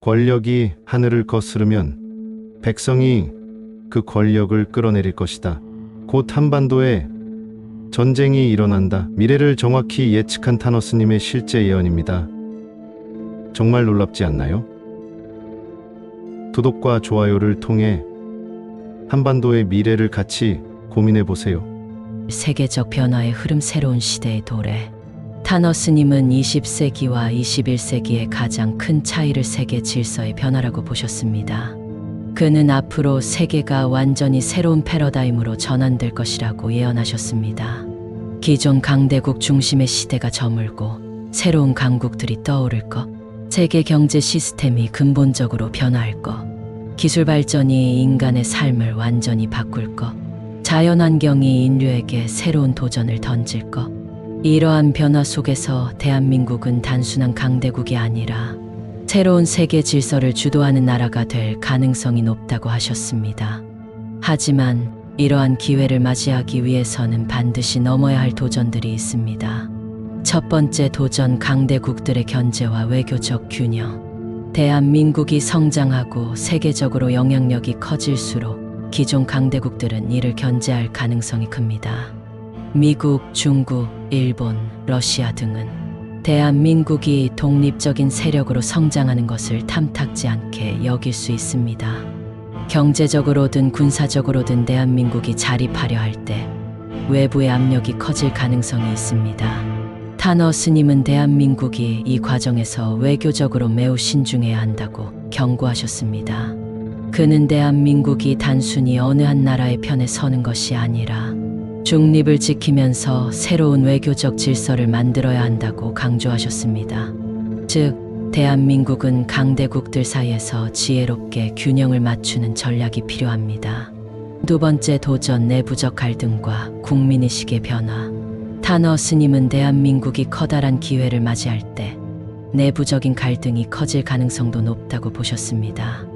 권력이 하늘을 거스르면 백성이 그 권력을 끌어내릴 것이다. 곧 한반도에 전쟁이 일어난다. 미래를 정확히 예측한 타노스님의 실제 예언입니다. 정말 놀랍지 않나요? 구독과 좋아요를 통해 한반도의 미래를 같이 고민해 보세요. 세계적 변화의 흐름, 새로운 시대의 도래. 타너스님은 20세기와 21세기의 가장 큰 차이를 세계 질서의 변화라고 보셨습니다. 그는 앞으로 세계가 완전히 새로운 패러다임으로 전환될 것이라고 예언하셨습니다. 기존 강대국 중심의 시대가 저물고 새로운 강국들이 떠오를 것, 세계 경제 시스템이 근본적으로 변화할 것, 기술 발전이 인간의 삶을 완전히 바꿀 것, 자연환경이 인류에게 새로운 도전을 던질 것. 이러한 변화 속에서 대한민국은 단순한 강대국이 아니라 새로운 세계 질서를 주도하는 나라가 될 가능성이 높다고 하셨습니다. 하지만 이러한 기회를 맞이하기 위해서는 반드시 넘어야 할 도전들이 있습니다. 첫 번째 도전, 강대국들의 견제와 외교적 균형. 대한민국이 성장하고 세계적으로 영향력이 커질수록 기존 강대국들은 이를 견제할 가능성이 큽니다. 미국, 중국, 일본, 러시아 등은 대한민국이 독립적인 세력으로 성장하는 것을 탐탁지 않게 여길 수 있습니다. 경제적으로든 군사적으로든 대한민국이 자립하려 할 때 외부의 압력이 커질 가능성이 있습니다. 타너스님은 대한민국이 이 과정에서 외교적으로 매우 신중해야 한다고 경고하셨습니다. 그는 대한민국이 단순히 어느 한 나라의 편에 서는 것이 아니라 중립을 지키면서 새로운 외교적 질서를 만들어야 한다고 강조하셨습니다. 즉, 대한민국은 강대국들 사이에서 지혜롭게 균형을 맞추는 전략이 필요합니다. 두 번째 도전, 내부적 갈등과 국민의식의 변화. 타너스님은 대한민국이 커다란 기회를 맞이할 때 내부적인 갈등이 커질 가능성도 높다고 보셨습니다.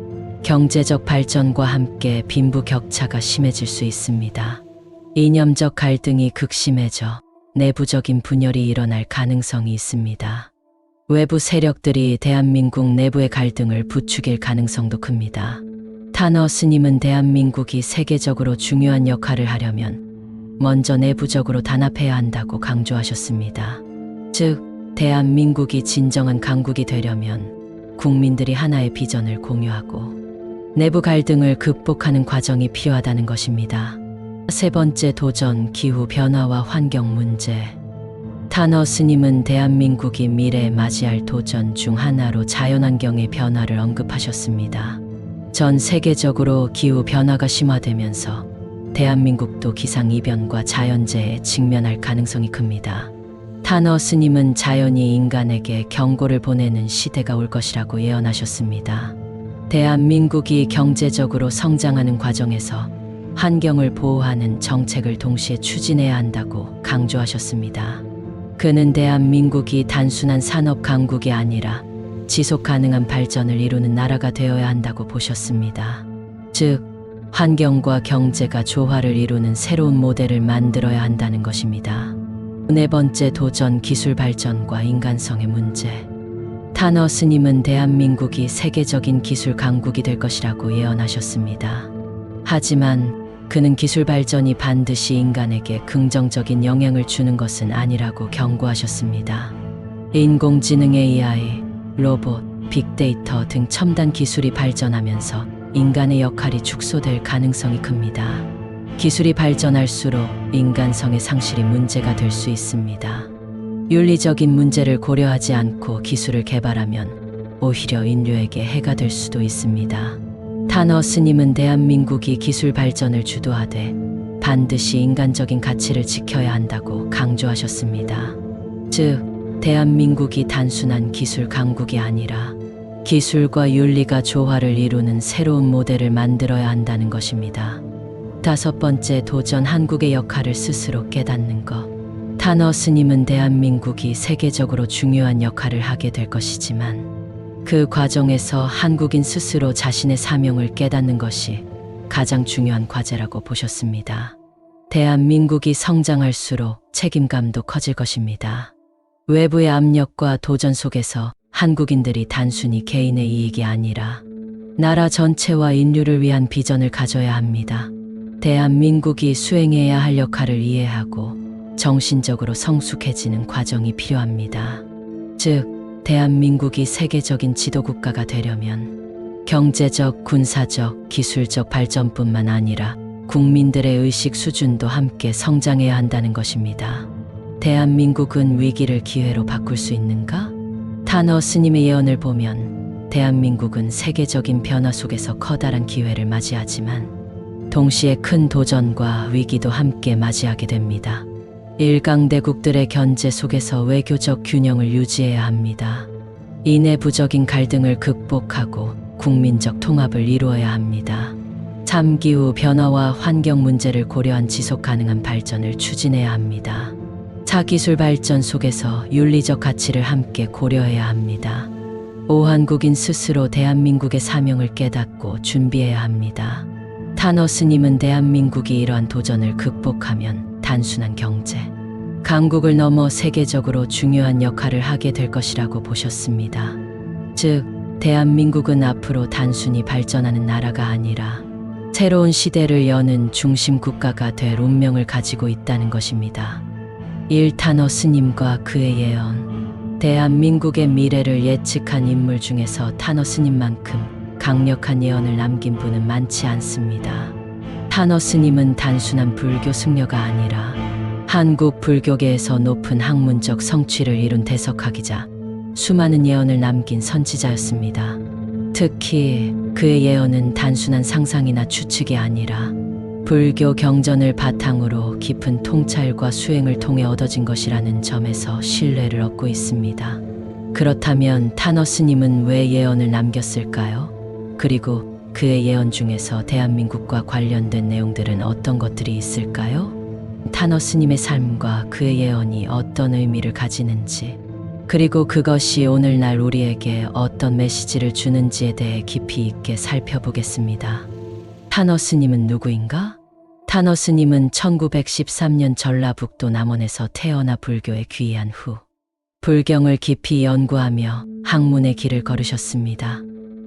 경제적 발전과 함께 빈부 격차가 심해질 수 있습니다. 이념적 갈등이 극심해져 내부적인 분열이 일어날 가능성이 있습니다. 외부 세력들이 대한민국 내부의 갈등을 부추길 가능성도 큽니다. 타너스님은 대한민국이 세계적으로 중요한 역할을 하려면 먼저 내부적으로 단합해야 한다고 강조하셨습니다. 즉, 대한민국이 진정한 강국이 되려면 국민들이 하나의 비전을 공유하고 내부 갈등을 극복하는 과정이 필요하다는 것입니다. 세 번째 도전, 기후 변화와 환경 문제. 타너스님은 대한민국이 미래에 맞이할 도전 중 하나로 자연환경의 변화를 언급하셨습니다. 전 세계적으로 기후 변화가 심화되면서 대한민국도 기상이변과 자연재해에 직면할 가능성이 큽니다. 타너스님은 자연이 인간에게 경고를 보내는 시대가 올 것이라고 예언하셨습니다. 대한민국이 경제적으로 성장하는 과정에서 환경을 보호하는 정책을 동시에 추진해야 한다고 강조하셨습니다. 그는 대한민국이 단순한 산업 강국이 아니라 지속 가능한 발전을 이루는 나라가 되어야 한다고 보셨습니다. 즉, 환경과 경제가 조화를 이루는 새로운 모델을 만들어야 한다는 것입니다. 네 번째 도전, 기술 발전과 인간성의 문제. 타너스님은 대한민국이 세계적인 기술 강국이 될 것이라고 예언하셨습니다. 하지만 그는 기술 발전이 반드시 인간에게 긍정적인 영향을 주는 것은 아니라고 경고하셨습니다. 인공지능 AI, 로봇, 빅데이터 등 첨단 기술이 발전하면서 인간의 역할이 축소될 가능성이 큽니다. 기술이 발전할수록 인간성의 상실이 문제가 될 수 있습니다. 윤리적인 문제를 고려하지 않고 기술을 개발하면 오히려 인류에게 해가 될 수도 있습니다. 타너스님은 대한민국이 기술 발전을 주도하되 반드시 인간적인 가치를 지켜야 한다고 강조하셨습니다. 즉, 대한민국이 단순한 기술 강국이 아니라 기술과 윤리가 조화를 이루는 새로운 모델을 만들어야 한다는 것입니다. 다섯 번째 도전, 한국의 역할을 스스로 깨닫는 것. 타너스님은 대한민국이 세계적으로 중요한 역할을 하게 될 것이지만 그 과정에서 한국인 스스로 자신의 사명을 깨닫는 것이 가장 중요한 과제라고 보셨습니다. 대한민국이 성장할수록 책임감도 커질 것입니다. 외부의 압력과 도전 속에서 한국인들이 단순히 개인의 이익이 아니라 나라 전체와 인류를 위한 비전을 가져야 합니다. 대한민국이 수행해야 할 역할을 이해하고 정신적으로 성숙해지는 과정이 필요합니다. 즉, 대한민국이 세계적인 지도국가가 되려면 경제적, 군사적, 기술적 발전뿐만 아니라 국민들의 의식 수준도 함께 성장해야 한다는 것입니다. 대한민국은 위기를 기회로 바꿀 수 있는가? 타너 스님의 예언을 보면 대한민국은 세계적인 변화 속에서 커다란 기회를 맞이하지만 동시에 큰 도전과 위기도 함께 맞이하게 됩니다. 일강대국들의 견제 속에서 외교적 균형을 유지해야 합니다. 이내부적인 갈등을 극복하고 국민적 통합을 이루어야 합니다. 참기후 변화와 환경 문제를 고려한 지속 가능한 발전을 추진해야 합니다. 차기술 발전 속에서 윤리적 가치를 함께 고려해야 합니다. 오한국인 스스로 대한민국의 사명을 깨닫고 준비해야 합니다. 타너 스님은 대한민국이 이러한 도전을 극복하면 단순한 경제, 강국을 넘어 세계적으로 중요한 역할을 하게 될 것이라고 보셨습니다. 즉, 대한민국은 앞으로 단순히 발전하는 나라가 아니라 새로운 시대를 여는 중심 국가가 될 운명을 가지고 있다는 것입니다. 타너 스님과 그의 예언. 대한민국의 미래를 예측한 인물 중에서 타너 스님만큼 강력한 예언을 남긴 분은 많지 않습니다. 타너 스님은 단순한 불교 승려가 아니라 한국 불교계에서 높은 학문적 성취를 이룬 대석학이자 수많은 예언을 남긴 선지자였습니다. 특히 그의 예언은 단순한 상상이나 추측이 아니라 불교 경전을 바탕으로 깊은 통찰과 수행을 통해 얻어진 것이라는 점에서 신뢰를 얻고 있습니다. 그렇다면 타너 스님은 왜 예언을 남겼을까요? 그리고 그의 예언 중에서 대한민국과 관련된 내용들은 어떤 것들이 있을까요? 타너 스님의 삶과 그의 예언이 어떤 의미를 가지는지, 그리고 그것이 오늘날 우리에게 어떤 메시지를 주는지에 대해 깊이 있게 살펴보겠습니다. 타너 스님은 누구인가? 타너 스님은 1913년 전라북도 남원에서 태어나 불교에 귀의한 후 불경을 깊이 연구하며 학문의 길을 걸으셨습니다.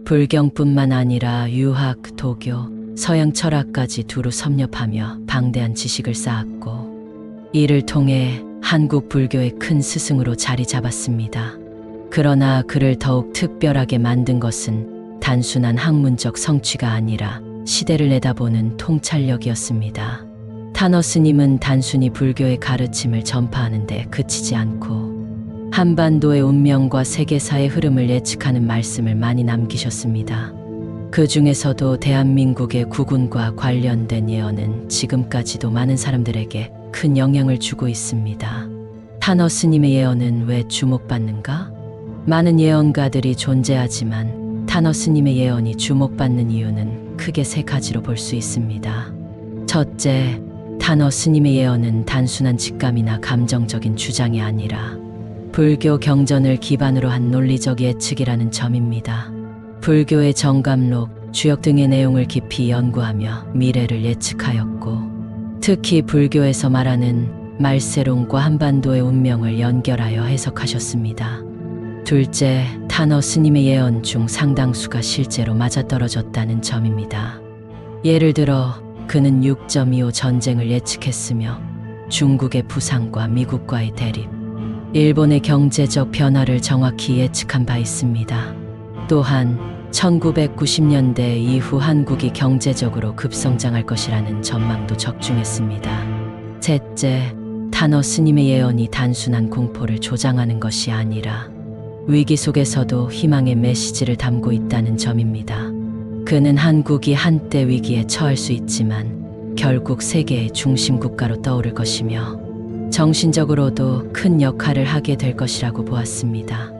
불경뿐만 아니라 유학, 도교, 서양 철학까지 두루 섭렵하며 방대한 지식을 쌓았고 이를 통해 한국 불교의 큰 스승으로 자리 잡았습니다. 그러나 그를 더욱 특별하게 만든 것은 단순한 학문적 성취가 아니라 시대를 내다보는 통찰력이었습니다. 타너 스님은 단순히 불교의 가르침을 전파하는 데 그치지 않고 한반도의 운명과 세계사의 흐름을 예측하는 말씀을 많이 남기셨습니다. 그 중에서도 대한민국의 국운과 관련된 예언은 지금까지도 많은 사람들에게 큰 영향을 주고 있습니다. 타너 스님의 예언은 왜 주목받는가? 많은 예언가들이 존재하지만 타너 스님의 예언이 주목받는 이유는 크게 세 가지로 볼 수 있습니다. 첫째, 타너 스님의 예언은 단순한 직감이나 감정적인 주장이 아니라 불교 경전을 기반으로 한 논리적 예측이라는 점입니다. 불교의 정감록, 주역 등의 내용을 깊이 연구하며 미래를 예측하였고 특히 불교에서 말하는 말세론과 한반도의 운명을 연결하여 해석하셨습니다. 둘째, 타너 스님의 예언 중 상당수가 실제로 맞아떨어졌다는 점입니다. 예를 들어 그는 6.25 전쟁을 예측했으며 중국의 부상과 미국과의 대립, 일본의 경제적 변화를 정확히 예측한 바 있습니다. 또한 1990년대 이후 한국이 경제적으로 급성장할 것이라는 전망도 적중했습니다. 셋째, 타너 스님의 예언이 단순한 공포를 조장하는 것이 아니라 위기 속에서도 희망의 메시지를 담고 있다는 점입니다. 그는 한국이 한때 위기에 처할 수 있지만 결국 세계의 중심 국가로 떠오를 것이며 정신적으로도 큰 역할을 하게 될 것이라고 보았습니다.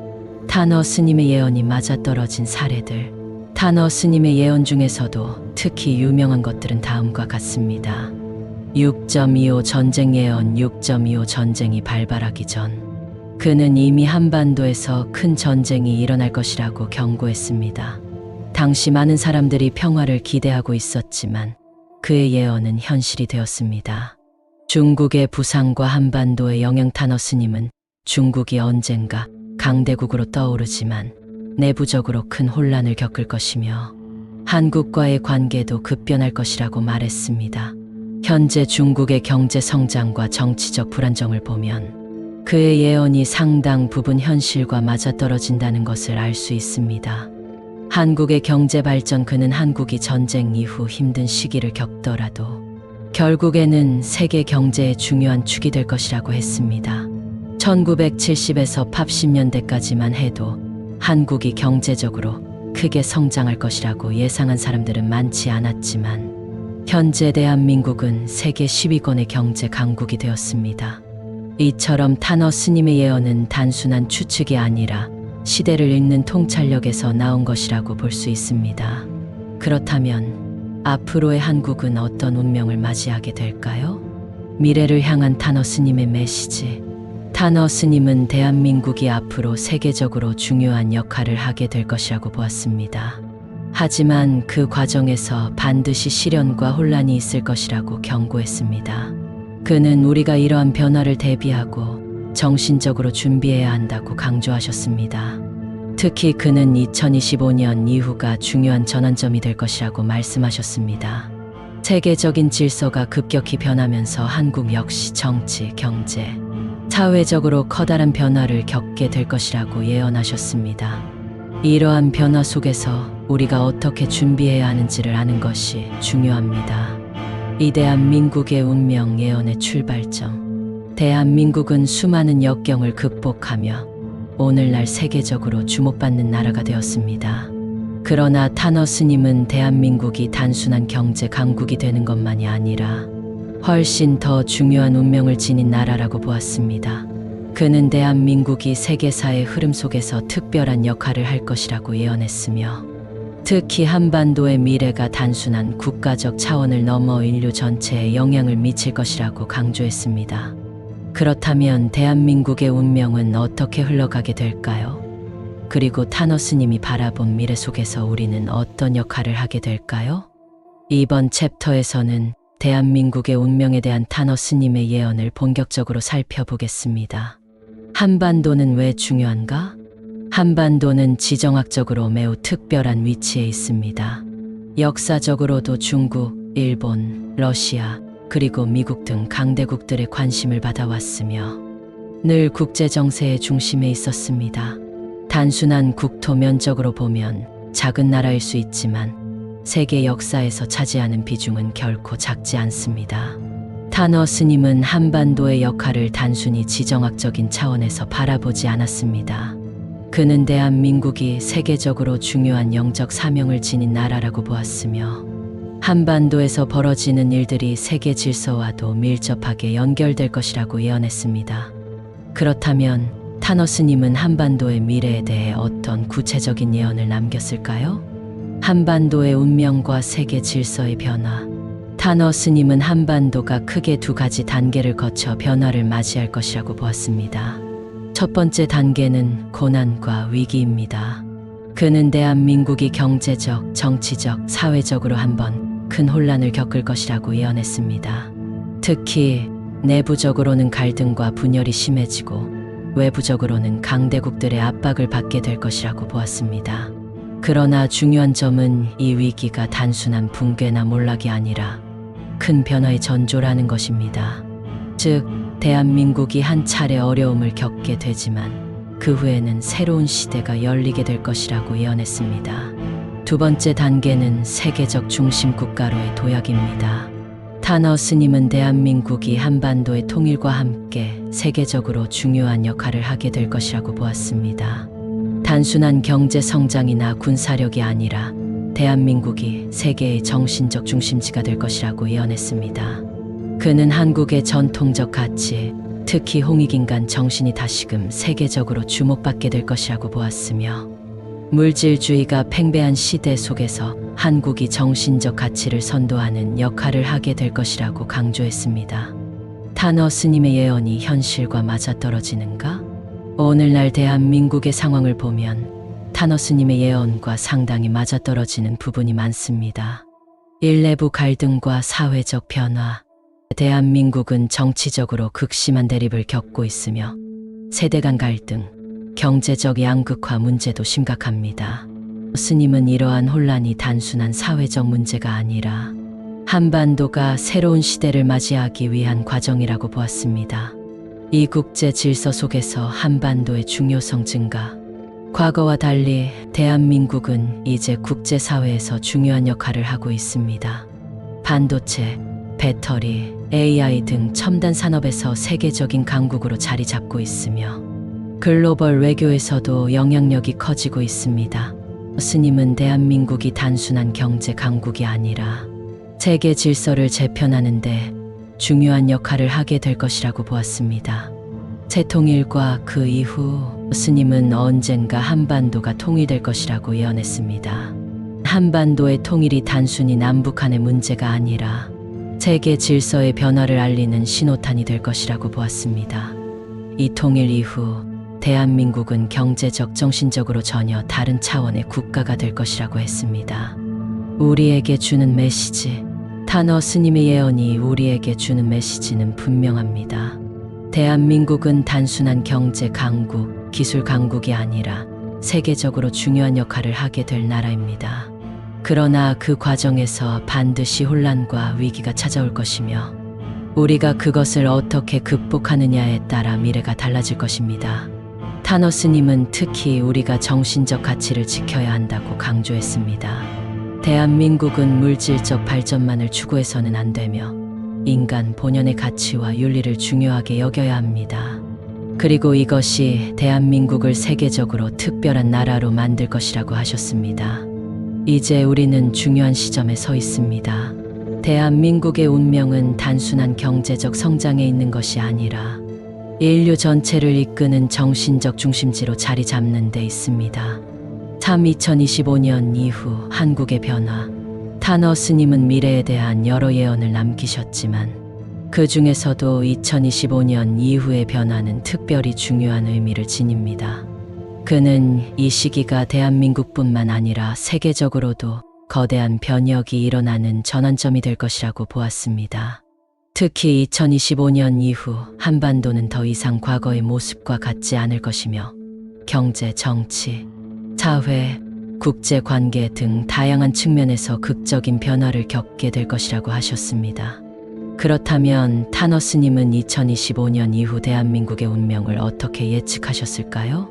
타너 스님의 예언이 맞아떨어진 사례들. 타너 스님의 예언 중에서도 특히 유명한 것들은 다음과 같습니다. 6.25 전쟁 예언. 6.25 전쟁이 발발하기 전 그는 이미 한반도에서 큰 전쟁이 일어날 것이라고 경고했습니다. 당시 많은 사람들이 평화를 기대하고 있었지만 그의 예언은 현실이 되었습니다. 중국의 부상과 한반도의 영향. 타너 스님은 중국이 언젠가 강대국으로 떠오르지만 내부적으로 큰 혼란을 겪을 것이며 한국과의 관계도 급변할 것이라고 말했습니다. 현재 중국의 경제 성장과 정치적 불안정을 보면 그의 예언이 상당 부분 현실과 맞아떨어진다는 것을 알 수 있습니다. 한국의 경제 발전, 그는 한국이 전쟁 이후 힘든 시기를 겪더라도 결국에는 세계 경제의 중요한 축이 될 것이라고 했습니다. 1970에서 80년대까지만 해도 한국이 경제적으로 크게 성장할 것이라고 예상한 사람들은 많지 않았지만 현재 대한민국은 세계 10위권의 경제 강국이 되었습니다. 이처럼 타너 스님의 예언은 단순한 추측이 아니라 시대를 읽는 통찰력에서 나온 것이라고 볼 수 있습니다. 그렇다면 앞으로의 한국은 어떤 운명을 맞이하게 될까요? 미래를 향한 타너 스님의 메시지. 타너 스님은 대한민국이 앞으로 세계적으로 중요한 역할을 하게 될 것이라고 보았습니다. 하지만 그 과정에서 반드시 시련과 혼란이 있을 것이라고 경고했습니다. 그는 우리가 이러한 변화를 대비하고 정신적으로 준비해야 한다고 강조하셨습니다. 특히 그는 2025년 이후가 중요한 전환점이 될 것이라고 말씀하셨습니다. 세계적인 질서가 급격히 변하면서 한국 역시 정치, 경제, 사회적으로 커다란 변화를 겪게 될 것이라고 예언하셨습니다. 이러한 변화 속에서 우리가 어떻게 준비해야 하는지를 아는 것이 중요합니다. 이 대한민국의 운명 예언의 출발점. 대한민국은 수많은 역경을 극복하며 오늘날 세계적으로 주목받는 나라가 되었습니다. 그러나 타너 스님은 대한민국이 단순한 경제 강국이 되는 것만이 아니라 훨씬 더 중요한 운명을 지닌 나라라고 보았습니다. 그는 대한민국이 세계사의 흐름 속에서 특별한 역할을 할 것이라고 예언했으며 특히 한반도의 미래가 단순한 국가적 차원을 넘어 인류 전체에 영향을 미칠 것이라고 강조했습니다. 그렇다면 대한민국의 운명은 어떻게 흘러가게 될까요? 그리고 타너 스님이 바라본 미래 속에서 우리는 어떤 역할을 하게 될까요? 이번 챕터에서는 대한민국의 운명에 대한 타너 스님의 예언을 본격적으로 살펴보겠습니다. 한반도는 왜 중요한가? 한반도는 지정학적으로 매우 특별한 위치에 있습니다. 역사적으로도 중국, 일본, 러시아, 그리고 미국 등 강대국들의 관심을 받아왔으며 늘 국제 정세의 중심에 있었습니다. 단순한 국토 면적으로 보면 작은 나라일 수 있지만 세계 역사에서 차지하는 비중은 결코 작지 않습니다. 타너 스님은 한반도의 역할을 단순히 지정학적인 차원에서 바라보지 않았습니다. 그는 대한민국이 세계적으로 중요한 영적 사명을 지닌 나라라고 보았으며 한반도에서 벌어지는 일들이 세계 질서와도 밀접하게 연결될 것이라고 예언했습니다. 그렇다면 타너 스님은 한반도의 미래에 대해 어떤 구체적인 예언을 남겼을까요? 한반도의 운명과 세계 질서의 변화. 타너 스님은 한반도가 크게 두 가지 단계를 거쳐 변화를 맞이할 것이라고 보았습니다. 첫 번째 단계는 고난과 위기입니다. 그는 대한민국이 경제적, 정치적, 사회적으로 한번 큰 혼란을 겪을 것이라고 예언했습니다. 특히 내부적으로는 갈등과 분열이 심해지고 외부적으로는 강대국들의 압박을 받게 될 것이라고 보았습니다. 그러나 중요한 점은 이 위기가 단순한 붕괴나 몰락이 아니라 큰 변화의 전조라는 것입니다. 즉, 대한민국이 한 차례 어려움을 겪게 되지만 그 후에는 새로운 시대가 열리게 될 것이라고 예언했습니다. 두 번째 단계는 세계적 중심 국가로의 도약입니다. 타너 스님은 대한민국이 한반도의 통일과 함께 세계적으로 중요한 역할을 하게 될 것이라고 보았습니다. 단순한 경제 성장이나 군사력이 아니라 대한민국이 세계의 정신적 중심지가 될 것이라고 예언했습니다. 그는 한국의 전통적 가치, 특히 홍익인간 정신이 다시금 세계적으로 주목받게 될 것이라고 보았으며 물질주의가 팽배한 시대 속에서 한국이 정신적 가치를 선도하는 역할을 하게 될 것이라고 강조했습니다. 타너 스님의 예언이 현실과 맞아떨어지는가? 오늘날 대한민국의 상황을 보면 타너 스님의 예언과 상당히 맞아떨어지는 부분이 많습니다. 일내부 갈등과 사회적 변화. 대한민국은 정치적으로 극심한 대립을 겪고 있으며 세대 간 갈등, 경제적 양극화 문제도 심각합니다. 스님은 이러한 혼란이 단순한 사회적 문제가 아니라 한반도가 새로운 시대를 맞이하기 위한 과정이라고 보았습니다. 이 국제 질서 속에서 한반도의 중요성 증가, 과거와 달리 대한민국은 이제 국제사회에서 중요한 역할을 하고 있습니다. 반도체, 배터리, AI 등 첨단 산업에서 세계적인 강국으로 자리 잡고 있으며 글로벌 외교에서도 영향력이 커지고 있습니다. 스님은 대한민국이 단순한 경제 강국이 아니라 세계 질서를 재편하는데 중요한 역할을 하게 될 것이라고 보았습니다. 재통일과 그 이후 스님은 언젠가 한반도가 통일될 것이라고 예언했습니다. 한반도의 통일이 단순히 남북한의 문제가 아니라 세계 질서의 변화를 알리는 신호탄이 될 것이라고 보았습니다. 이 통일 이후 대한민국은 경제적, 정신적으로 전혀 다른 차원의 국가가 될 것이라고 했습니다. 우리에게 주는 메시지, 타너 스님의 예언이 우리에게 주는 메시지는 분명합니다. 대한민국은 단순한 경제 강국, 기술 강국이 아니라 세계적으로 중요한 역할을 하게 될 나라입니다. 그러나 그 과정에서 반드시 혼란과 위기가 찾아올 것이며 우리가 그것을 어떻게 극복하느냐에 따라 미래가 달라질 것입니다. 타너 스님은 특히 우리가 정신적 가치를 지켜야 한다고 강조했습니다. 대한민국은 물질적 발전만을 추구해서는 안 되며 인간 본연의 가치와 윤리를 중요하게 여겨야 합니다. 그리고 이것이 대한민국을 세계적으로 특별한 나라로 만들 것이라고 하셨습니다. 이제 우리는 중요한 시점에 서 있습니다. 대한민국의 운명은 단순한 경제적 성장에 있는 것이 아니라 인류 전체를 이끄는 정신적 중심지로 자리 잡는 데 있습니다. 2025년 이후 한국의 변화, 타너 스님은 미래에 대한 여러 예언을 남기셨지만 그 중에서도 2025년 이후의 변화는 특별히 중요한 의미를 지닙니다. 그는 이 시기가 대한민국뿐만 아니라 세계적으로도 거대한 변혁이 일어나는 전환점이 될 것이라고 보았습니다. 특히 2025년 이후 한반도는 더 이상 과거의 모습과 같지 않을 것이며 경제, 정치, 사회, 국제관계 등 다양한 측면에서 극적인 변화를 겪게 될 것이라고 하셨습니다. 그렇다면 타너 스님은 2025년 이후 대한민국의 운명을 어떻게 예측하셨을까요?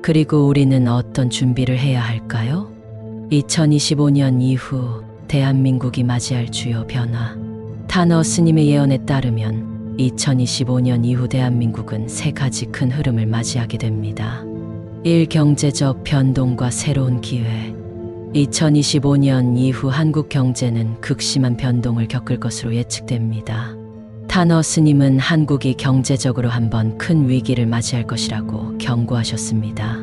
그리고 우리는 어떤 준비를 해야 할까요? 2025년 이후 대한민국이 맞이할 주요 변화. 타너 스님의 예언에 따르면 2025년 이후 대한민국은 세 가지 큰 흐름을 맞이하게 됩니다. 1. 경제적 변동과 새로운 기회. 2025년 이후 한국 경제는 극심한 변동을 겪을 것으로 예측됩니다. 타너 스님은 한국이 경제적으로 한번 큰 위기를 맞이할 것이라고 경고하셨습니다.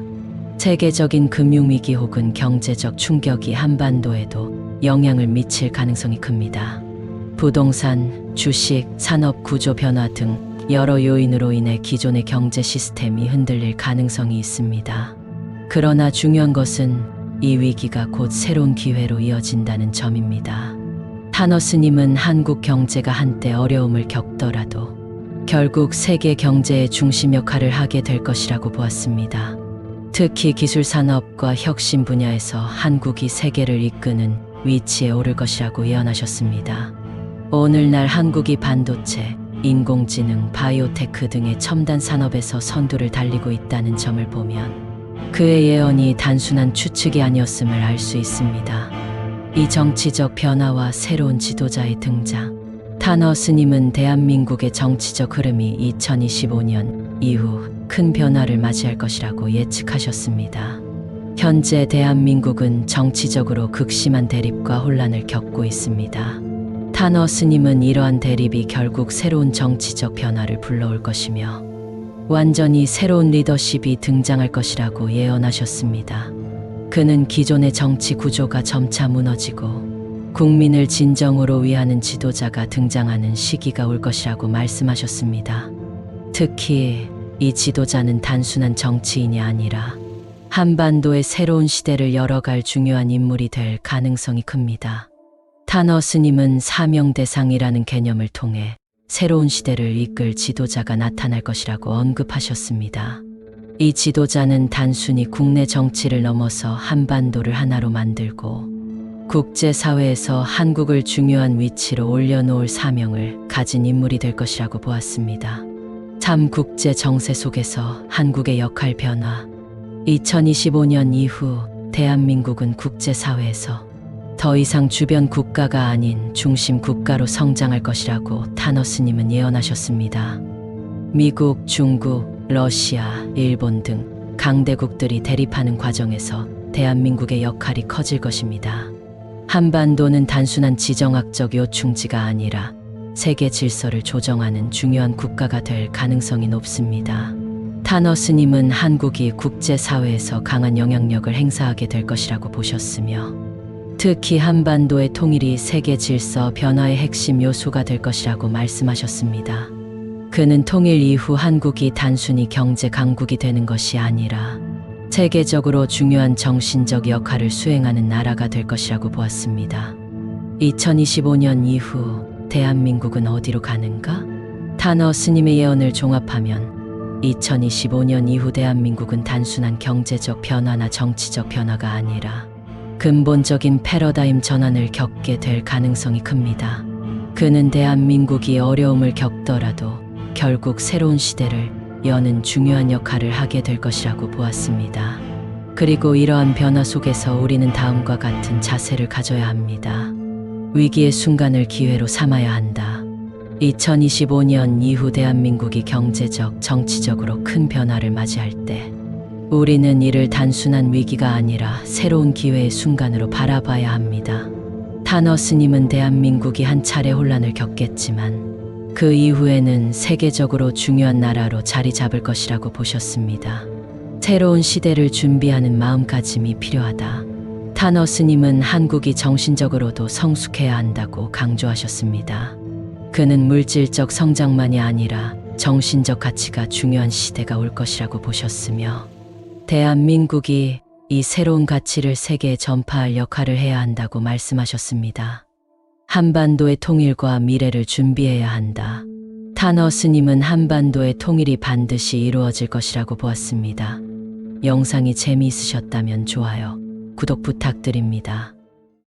세계적인 금융위기 혹은 경제적 충격이 한반도에도 영향을 미칠 가능성이 큽니다. 부동산, 주식, 산업 구조 변화 등 여러 요인으로 인해 기존의 경제 시스템이 흔들릴 가능성이 있습니다. 그러나 중요한 것은 이 위기가 곧 새로운 기회로 이어진다는 점입니다. 타너 스님은 한국 경제가 한때 어려움을 겪더라도 결국 세계 경제의 중심 역할을 하게 될 것이라고 보았습니다. 특히 기술 산업과 혁신 분야에서 한국이 세계를 이끄는 위치에 오를 것이라고 예언하셨습니다. 오늘날 한국이 반도체, 인공지능, 바이오테크 등의 첨단 산업에서 선두를 달리고 있다는 점을 보면 그의 예언이 단순한 추측이 아니었음을 알 수 있습니다. 이 정치적 변화와 새로운 지도자의 등장, 타너 스님은 대한민국의 정치적 흐름이 2025년 이후 큰 변화를 맞이할 것이라고 예측하셨습니다. 현재 대한민국은 정치적으로 극심한 대립과 혼란을 겪고 있습니다. 타너 스님은 이러한 대립이 결국 새로운 정치적 변화를 불러올 것이며 완전히 새로운 리더십이 등장할 것이라고 예언하셨습니다. 그는 기존의 정치 구조가 점차 무너지고 국민을 진정으로 위하는 지도자가 등장하는 시기가 올 것이라고 말씀하셨습니다. 특히 이 지도자는 단순한 정치인이 아니라 한반도의 새로운 시대를 열어갈 중요한 인물이 될 가능성이 큽니다. 타너 스님은 사명대상이라는 개념을 통해 새로운 시대를 이끌 지도자가 나타날 것이라고 언급하셨습니다. 이 지도자는 단순히 국내 정치를 넘어서 한반도를 하나로 만들고 국제사회에서 한국을 중요한 위치로 올려놓을 사명을 가진 인물이 될 것이라고 보았습니다. 참 국제 정세 속에서 한국의 역할 변화. 2025년 이후 대한민국은 국제사회에서 더 이상 주변 국가가 아닌 중심 국가로 성장할 것이라고 타너스님은 예언하셨습니다. 미국, 중국, 러시아, 일본 등 강대국들이 대립하는 과정에서 대한민국의 역할이 커질 것입니다. 한반도는 단순한 지정학적 요충지가 아니라 세계 질서를 조정하는 중요한 국가가 될 가능성이 높습니다. 타너스님은 한국이 국제사회에서 강한 영향력을 행사하게 될 것이라고 보셨으며, 특히 한반도의 통일이 세계 질서 변화의 핵심 요소가 될 것이라고 말씀하셨습니다. 그는 통일 이후 한국이 단순히 경제 강국이 되는 것이 아니라 세계적으로 중요한 정신적 역할을 수행하는 나라가 될 것이라고 보았습니다. 2025년 이후 대한민국은 어디로 가는가? 타너스님의 예언을 종합하면 2025년 이후 대한민국은 단순한 경제적 변화나 정치적 변화가 아니라 근본적인 패러다임 전환을 겪게 될 가능성이 큽니다. 그는 대한민국이 어려움을 겪더라도 결국 새로운 시대를 여는 중요한 역할을 하게 될 것이라고 보았습니다. 그리고 이러한 변화 속에서 우리는 다음과 같은 자세를 가져야 합니다. 위기의 순간을 기회로 삼아야 한다. 2025년 이후 대한민국이 경제적, 정치적으로 큰 변화를 맞이할 때 우리는 이를 단순한 위기가 아니라 새로운 기회의 순간으로 바라봐야 합니다. 타너스님은 대한민국이 한 차례 혼란을 겪겠지만 그 이후에는 세계적으로 중요한 나라로 자리 잡을 것이라고 보셨습니다. 새로운 시대를 준비하는 마음가짐이 필요하다. 타너스님은 한국이 정신적으로도 성숙해야 한다고 강조하셨습니다. 그는 물질적 성장만이 아니라 정신적 가치가 중요한 시대가 올 것이라고 보셨으며, 대한민국이 이 새로운 가치를 세계에 전파할 역할을 해야 한다고 말씀하셨습니다. 한반도의 통일과 미래를 준비해야 한다. 타너스님은 한반도의 통일이 반드시 이루어질 것이라고 보았습니다. 영상이 재미있으셨다면 좋아요, 구독 부탁드립니다.